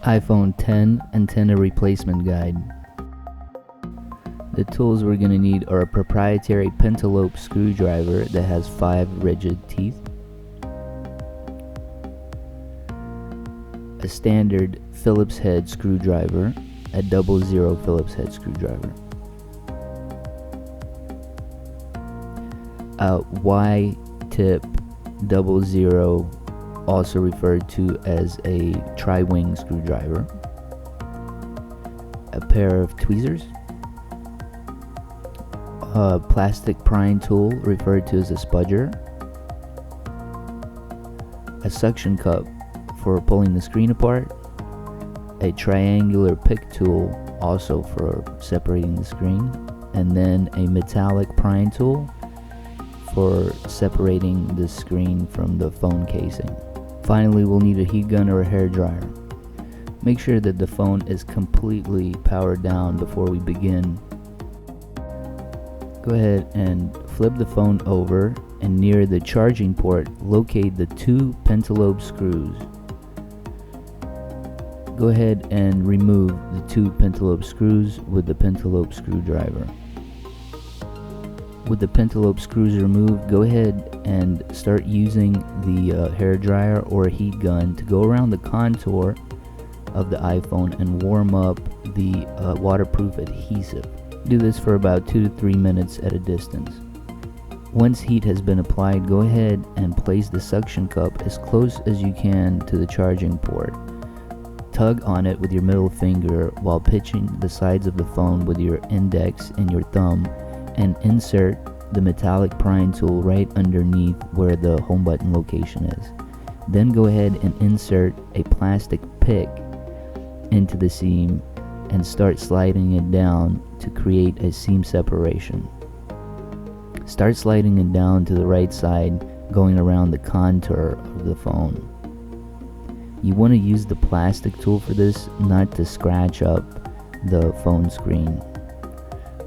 iPhone 10 antenna replacement guide. The tools we're going to need are a proprietary pentalobe screwdriver that has 5 rigid teeth, a standard Phillips head screwdriver, a 00 Phillips head screwdriver, a Y-tip 00, also referred to as a tri-wing screwdriver, a pair of tweezers, a plastic prying tool referred to as a spudger, a suction cup for pulling the screen apart, a triangular pick tool also for separating the screen, and then a metallic prying tool for separating the screen from the phone casing. Finally, we'll need a heat gun or a hair dryer. Make sure that the phone is completely powered down before we begin. Go ahead and flip the phone over, and near the charging port, locate the 2 pentalobe screws. Go ahead and remove the 2 pentalobe screws with the pentalobe screwdriver. With the pentalobe screws removed, go ahead and start using the hair dryer or heat gun to go around the contour of the iPhone and warm up the waterproof adhesive. Do this for about 2 to 3 minutes at a distance. Once heat has been applied, go ahead and place the suction cup as close as you can to the charging port. Tug on it with your middle finger while pinching the sides of the phone with your index and your thumb, and insert the metallic prying tool right underneath where the home button location is. Then go ahead and insert a plastic pick into the seam and start sliding it down to create a seam separation. Start sliding it down to the right side, going around the contour of the phone. You want to use the plastic tool for this, not to scratch up the phone screen.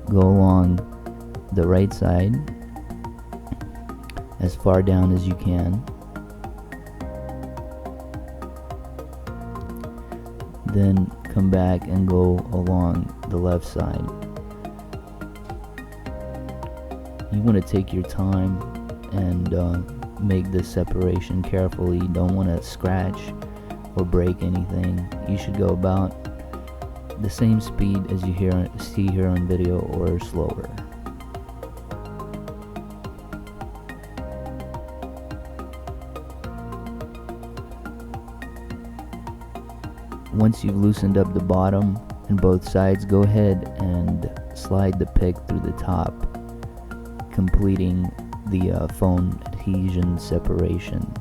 Go along the right side as far down as you can. Then come back and go along the left side. You want to take your time and make this separation carefully. You don't want to scratch or break anything. You should go about the same speed as you see here on video or slower. Once you've loosened up the bottom and both sides, go ahead and slide the pick through the top, completing the phone adhesion separation.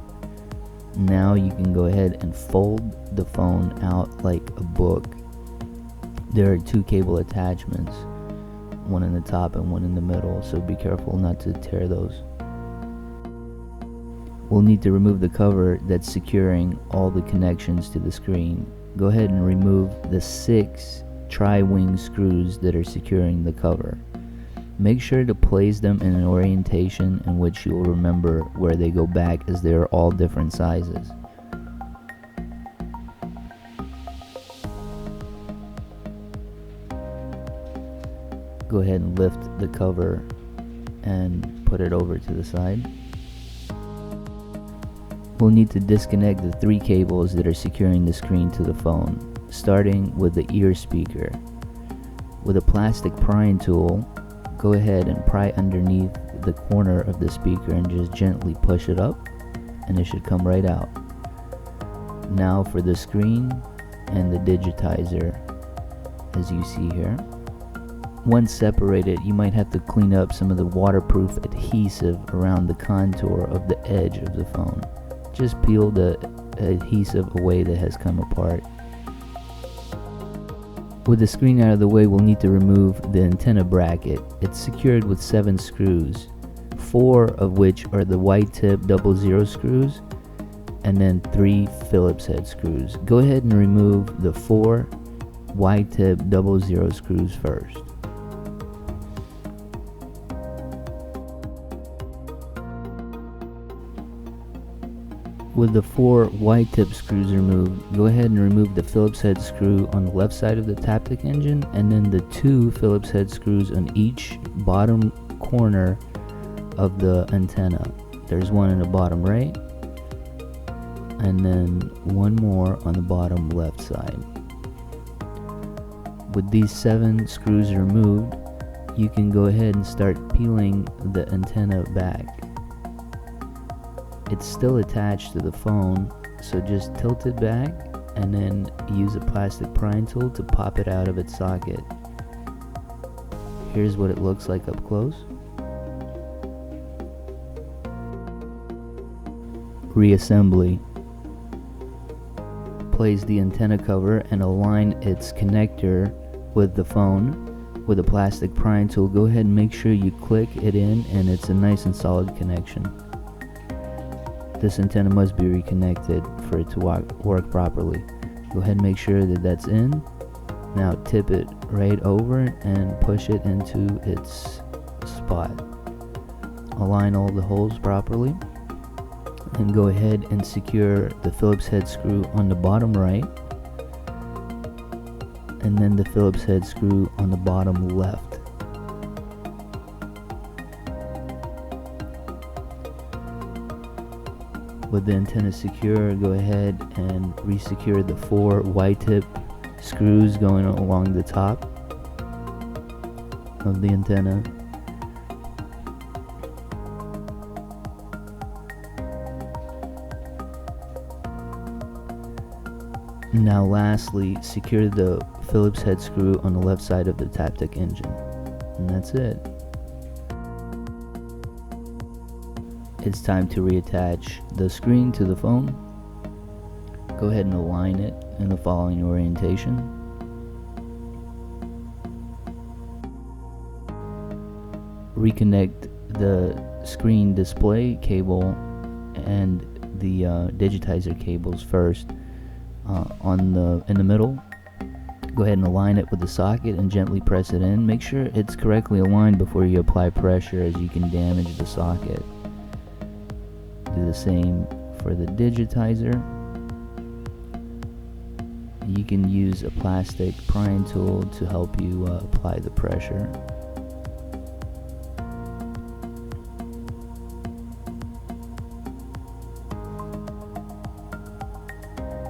Now you can go ahead and fold the phone out like a book. There are 2 cable attachments, one in the top and one in the middle, so be careful not to tear those. We'll need to remove the cover that's securing all the connections to the screen. Go ahead and remove the 6 tri-wing screws that are securing the cover. Make sure to place them in an orientation in which you will remember where they go back, as they are all different sizes. Go ahead and lift the cover and put it over to the side. We'll need to disconnect the 3 cables that are securing the screen to the phone, starting with the ear speaker. With a plastic prying tool, go ahead and pry underneath the corner of the speaker and just gently push it up, and it should come right out. Now for the screen and the digitizer, as you see here. Once separated, you might have to clean up some of the waterproof adhesive around the contour of the edge of the phone. Just peel the adhesive away that has come apart. With the screen out of the way, we'll need to remove the antenna bracket. It's secured with 7 screws, 4 of which are the Y-tip 00 screws, and then 3 Phillips head screws. Go ahead and remove the 4 Y-tip 00 screws first. With the 4 Y-tip screws removed, go ahead and remove the Phillips head screw on the left side of the Taptic engine, and then the 2 Phillips head screws on each bottom corner of the antenna. There's one in the bottom right, and then one more on the bottom left side. With these 7 screws removed, you can go ahead and start peeling the antenna back. It's still attached to the phone, so just tilt it back and then use a plastic prying tool to pop it out of its socket. Here's what it looks like up close. Reassembly. Place the antenna cover and align its connector with the phone. With a plastic prying tool, go ahead and make sure you click it in and it's a nice and solid connection. This antenna must be reconnected for it to work properly. Go ahead and make sure that that's in. Now tip it right over and push it into its spot. Align all the holes properly. And go ahead and secure the Phillips head screw on the bottom right, and then the Phillips head screw on the bottom left. With the antenna secure, go ahead and resecure the 4 Y-tip screws going along the top of the antenna. Now lastly, secure the Phillips head screw on the left side of the Taptic engine. And that's it. It's time to reattach the screen to the phone. Go ahead and align it in the following orientation. Reconnect the screen display cable and the digitizer cables first. In the middle, go ahead and align it with the socket and gently press it in. Make sure it's correctly aligned before you apply pressure, as you can damage the socket. Do the same for the digitizer. You can use a plastic prying tool to help you apply the pressure.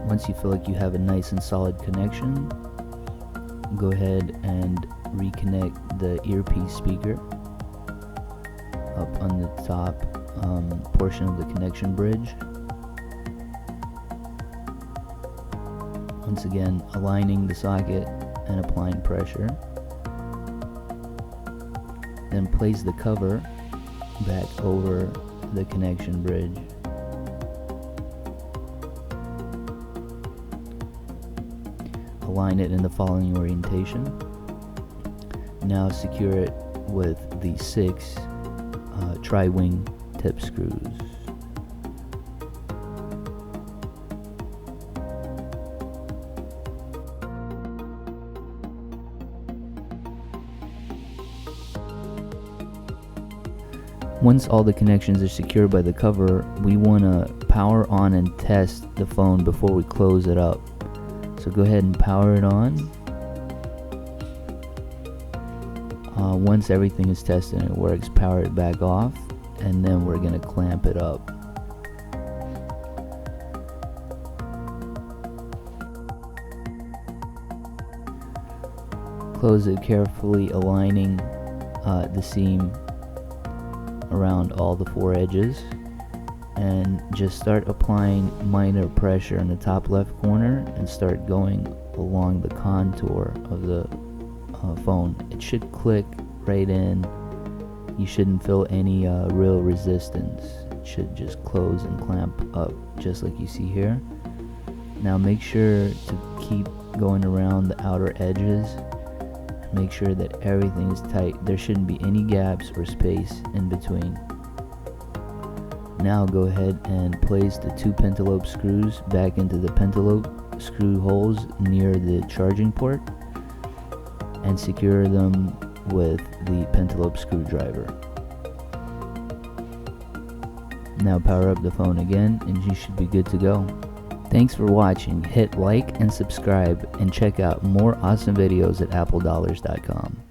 Once you feel like you have a nice and solid connection, go ahead and reconnect the earpiece speaker up on the top portion of the connection bridge. Once again, aligning the socket and applying pressure. Then place the cover back over the connection bridge. Align it in the following orientation. Now secure it with the 6 tri-wing tip screws. Once all the connections are secured by the cover, we want to power on and test the phone before we close it up. So go ahead and power it on. Once everything is tested and it works, power it back off, and then we're going to clamp it up. Close it carefully, aligning the seam around all the 4 edges, and just start applying minor pressure in the top left corner and start going along the contour of the phone. It should click right in. You shouldn't feel any real resistance. It should just close and clamp up just like you see here. Now make sure to keep going around the outer edges. Make sure that everything is tight. There shouldn't be any gaps or space in between. Now go ahead and place the 2 pentalobe screws back into the pentalobe screw holes near the charging port and secure them with the pentalobe screwdriver. Now power up the phone again and you should be good to go. Thanks for watching. Hit like and subscribe and check out more awesome videos at appledollars.com.